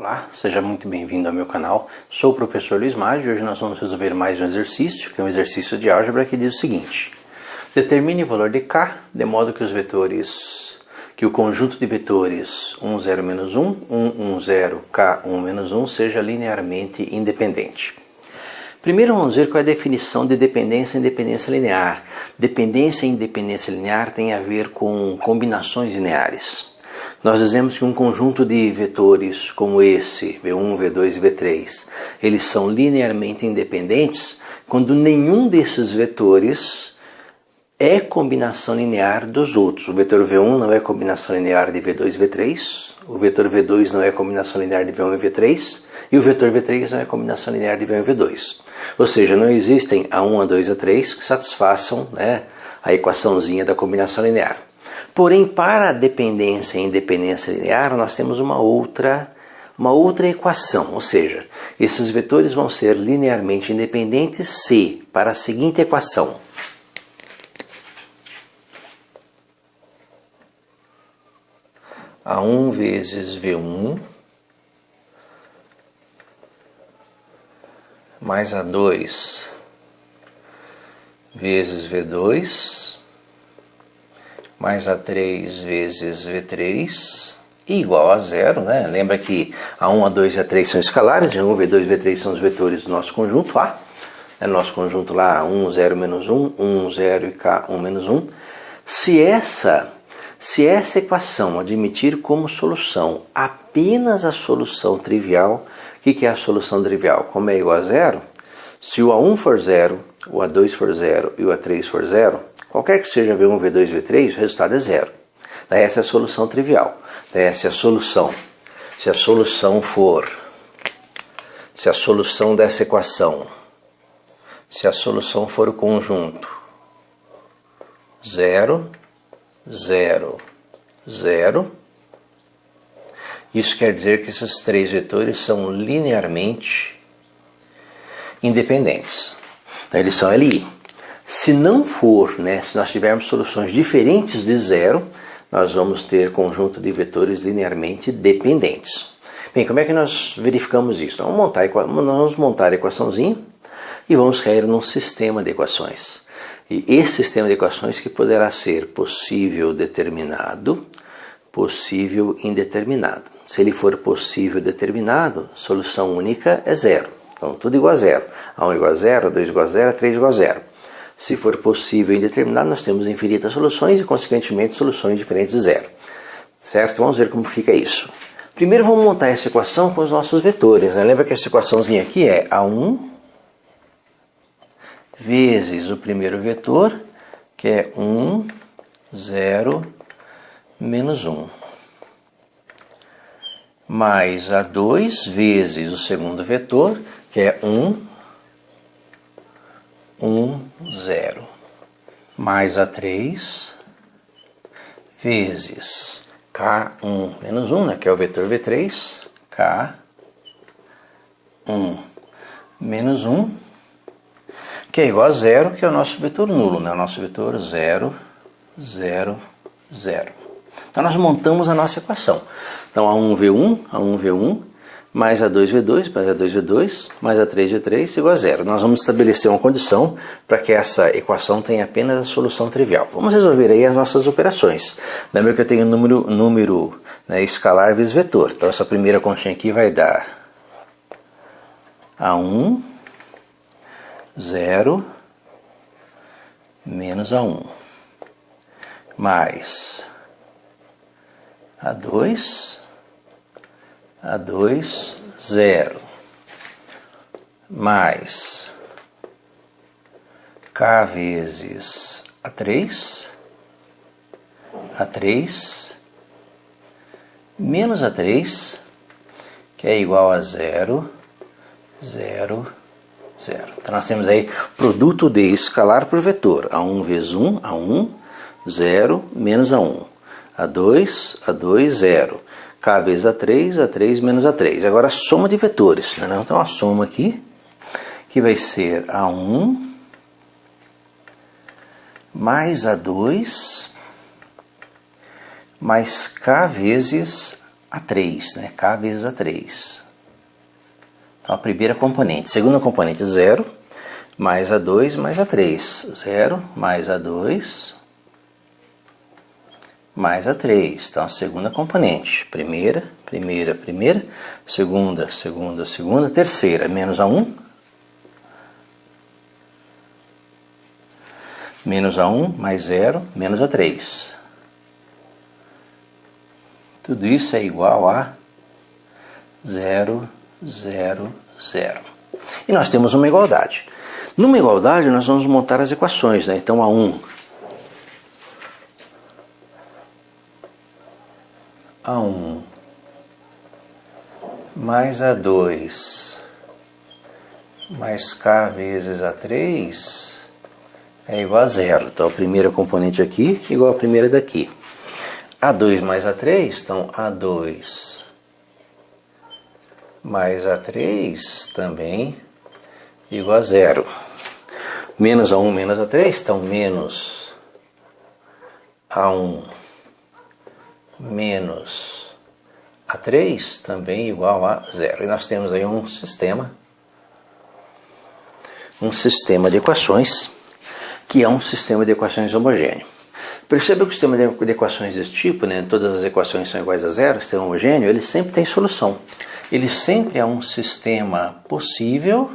Olá, seja muito bem-vindo ao meu canal. Sou o professor Luiz Maggi e hoje nós vamos resolver mais um exercício, que é um exercício de álgebra que diz o seguinte: determine o valor de k de modo que o conjunto de vetores 1, 0, menos 1, 1, 1, 0, k, 1, menos 1 seja linearmente independente. Primeiro vamos ver qual é a definição de dependência e independência linear. Dependência e independência linear tem a ver com combinações lineares. Nós dizemos que um conjunto de vetores como esse, V1, V2 e V3, eles são linearmente independentes quando nenhum desses vetores é combinação linear dos outros. O vetor V1 não é combinação linear de V2 e V3, o vetor V2 não é combinação linear de V1 e V3, e o vetor V3 não é combinação linear de V1 e V2. Ou seja, não existem A1, A2, A3 que satisfaçam, a equaçãozinha da combinação linear. Porém, para a dependência e independência linear, nós temos uma outra equação, ou seja, esses vetores vão ser linearmente independentes se, para a seguinte equação, A1 vezes V1 mais A2 vezes V2 mais A3 vezes V3 igual a zero, né? Lembra que A1, A2 e A3 são escalares, V1, V2 e V3 são os vetores do nosso conjunto A. Nosso conjunto lá, 1, 0, menos 1, 1, 0 e K, 1, menos 1. Se essa equação admitir como solução apenas a solução trivial, o que é a solução trivial? Como é igual a zero, se o A1 for zero, o A2 for zero e o A3 for zero, qualquer que seja V1, V2 e V3, o resultado é zero. Daí essa é a solução trivial. Daí essa é a solução. Se a solução dessa equação, se a solução for o conjunto 0, 0, 0, isso quer dizer que esses três vetores são linearmente independentes. Então, eles são LI. Se não for, se nós tivermos soluções diferentes de zero, nós vamos ter conjunto de vetores linearmente dependentes. Bem, como é que nós verificamos isso? Nós vamos montar a equaçãozinha e vamos cair num sistema de equações. E esse sistema de equações que poderá ser possível determinado, possível indeterminado. Se ele for possível determinado, solução única é zero. Então tudo igual a zero. A1 igual a zero, A2 igual a zero, A3 igual a zero. Se for possível indeterminado, nós temos infinitas soluções e, consequentemente, soluções diferentes de zero. Certo? Vamos ver como fica isso. Primeiro vamos montar essa equação com os nossos vetores. Lembra que essa equaçãozinha aqui é A1 vezes o primeiro vetor, que é 1, 0, menos 1. Mais A2 vezes o segundo vetor, que é 1, 1, 0. Mais A3 vezes K1 menos 1, que é o vetor V3, K1 menos 1, que é igual a zero, que é o nosso vetor nulo, o nosso vetor 0, 0, 0. Então nós montamos a nossa equação. Então A1V1, mais A2V2, mais A2V2, mais A3V3 igual a zero. Nós vamos estabelecer uma condição para que essa equação tenha apenas a solução trivial. Vamos resolver aí as nossas operações. Lembra que eu tenho número escalar vezes vetor. Então essa primeira continha aqui vai dar A1, 0, menos A1, mais A2, 0, mais K vezes A3, menos A3, que é igual a 0, 0, 0. Então nós temos aí produto de escalar por vetor. A1 vezes 1, A1, 0, menos A1. A2, 0. K vezes A3 menos A3. Agora a soma de vetores. Então a soma aqui, que vai ser A1 mais A2 mais K vezes A3, né? K vezes A3. Então a primeira componente. Segunda componente, 0, mais A2 mais A3. 0 mais A2 mais A3. Então a segunda componente. Primeira, segunda, terceira, menos A1. Menos A1 mais 0, menos A3. Tudo isso é igual a 0, 0, 0. E nós temos uma igualdade. Numa igualdade nós vamos montar as equações, né? Então A1 mais A2 mais K vezes A3 é igual a 0. Então a primeira componente aqui igual a primeira daqui. A2 mais A3, então A2 mais A3 também igual a 0. Menos A1 menos A3, então menos A1 menos A3 também igual a 0. E nós temos aí um sistema de equações, que é um sistema de equações homogêneo. Perceba que o sistema de equações desse tipo, né, todas as equações são iguais a 0, o sistema homogêneo, ele sempre tem solução. Ele sempre é um sistema possível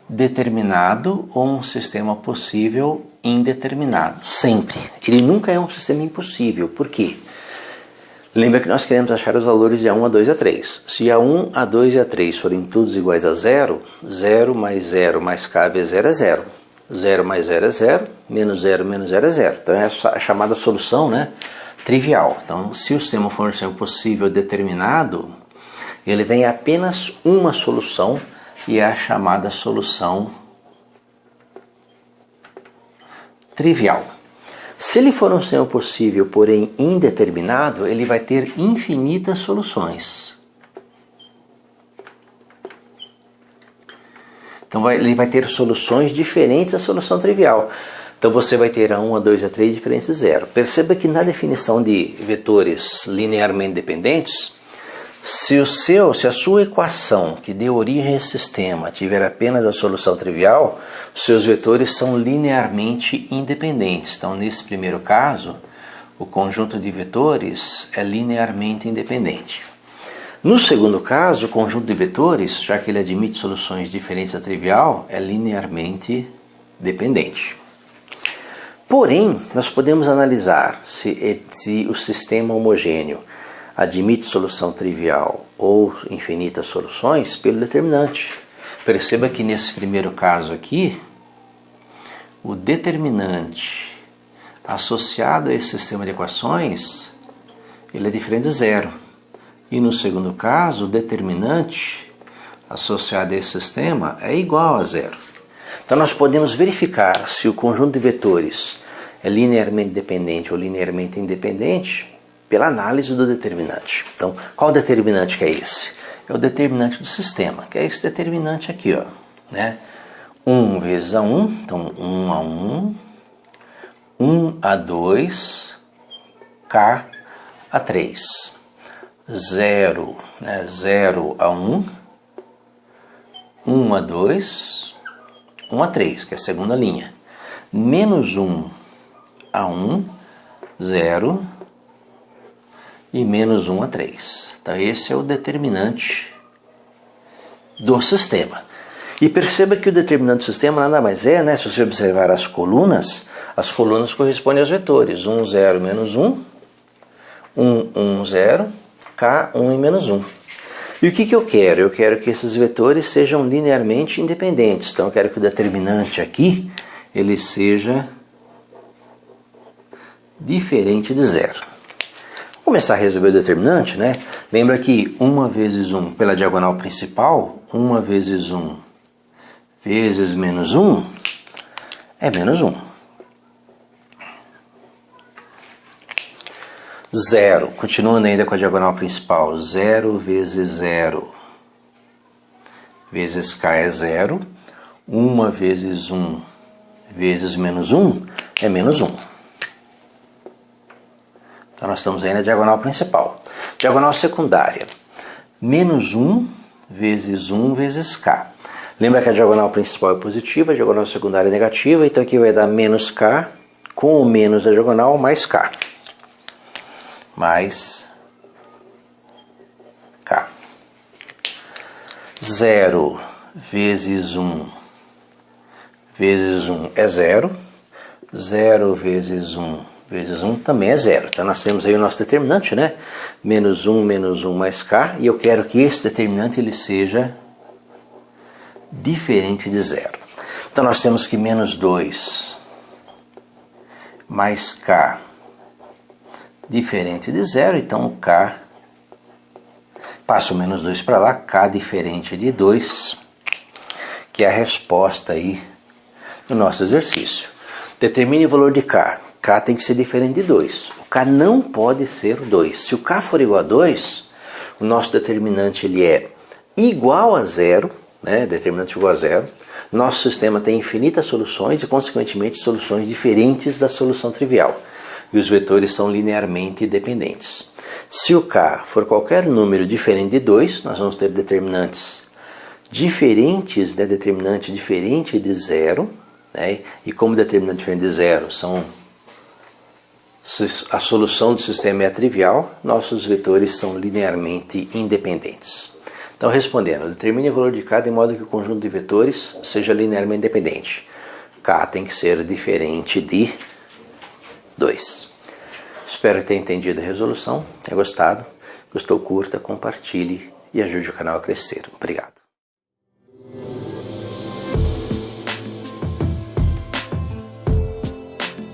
determinado ou um sistema possível indeterminado. Sempre. Ele nunca é um sistema impossível. Por quê? Lembra que nós queremos achar os valores de A1, A2 e A3. Se A1, A2 e A3 forem todos iguais a 0, 0 mais K vezes 0 é 0. 0 mais 0 é 0, menos 0 menos 0 é 0. Então é a chamada solução, né, trivial. Então, se o sistema for um sistema possível determinado, ele tem apenas uma solução e é a chamada solução trivial. Se ele for um sistema possível, porém indeterminado, ele vai ter infinitas soluções. Então ele vai ter soluções diferentes da solução trivial. Então você vai ter A1, A2 e A3 diferentes de 0. Perceba que na definição de vetores linearmente dependentes, se a sua equação que deu origem a esse sistema tiver apenas a solução trivial, seus vetores são linearmente independentes. Então nesse primeiro caso, o conjunto de vetores é linearmente independente. No segundo caso, o conjunto de vetores, já que ele admite soluções diferentes da trivial, é linearmente dependente. Porém, nós podemos analisar se o sistema homogêneo admite solução trivial ou infinitas soluções pelo determinante. Perceba que nesse primeiro caso aqui, o determinante associado a esse sistema de equações, ele é diferente de 0. E no segundo caso, o determinante associado a esse sistema é igual a 0. Então nós podemos verificar se o conjunto de vetores é linearmente dependente ou linearmente independente pela análise do determinante. Então, qual determinante que é esse? É o determinante do sistema, que é esse determinante aqui, ó, né? 1 vezes A1, então 1 A1, 1 A2, K A3. 0, né? 0 A1, 1 A2, 1 A3, que é a segunda linha. Menos 1 A1, 0 e menos 1 A3. Então esse é o determinante do sistema. E perceba que o determinante do sistema nada mais é, né? Se você observar as colunas correspondem aos vetores. 1, 0, menos 1, 1, 1, 0, K, 1 e menos 1. E o que eu quero? Eu quero que esses vetores sejam linearmente independentes. Então eu quero que o determinante aqui ele seja diferente de 0. Vamos começar a resolver o determinante, né? Lembra que 1 vezes 1 pela diagonal principal, 1 vezes 1 vezes menos 1 é menos 1. 0, continuando ainda com a diagonal principal, 0 vezes 0 vezes K é 0, 1 vezes 1 vezes menos 1 é menos 1. Então nós estamos aí na diagonal principal. Diagonal secundária. Menos 1 vezes 1 vezes K. Lembra que a diagonal principal é positiva, a diagonal secundária é negativa, então aqui vai dar menos K com o menos da diagonal mais K. Mais K. 0 vezes 1 vezes 1 é 0. 0 vezes 1 vezes 1 também é 0. Então nós temos aí o nosso determinante, né? Menos 1 mais K. E eu quero que esse determinante ele seja diferente de 0. Então nós temos que menos 2 mais K diferente de 0. Então o K, passo o menos 2 para lá, K diferente de 2, que é a resposta aí do nosso exercício. Determine o valor de K. K tem que ser diferente de 2. O K não pode ser 2. Se o K for igual a 2, o nosso determinante ele é igual a 0, né? Determinante igual a 0. Nosso sistema tem infinitas soluções e, consequentemente, soluções diferentes da solução trivial. E os vetores são linearmente dependentes. Se o K for qualquer número diferente de 2, nós vamos ter determinantes diferentes, né? Determinante diferente de 0. Né? E como determinante diferente de 0 são a solução do sistema é trivial, nossos vetores são linearmente independentes. Então, respondendo, determine o valor de K de modo que o conjunto de vetores seja linearmente independente. K tem que ser diferente de 2. Espero que tenha entendido a resolução, tenha gostado. Gostou, curta, compartilhe e ajude o canal a crescer. Obrigado.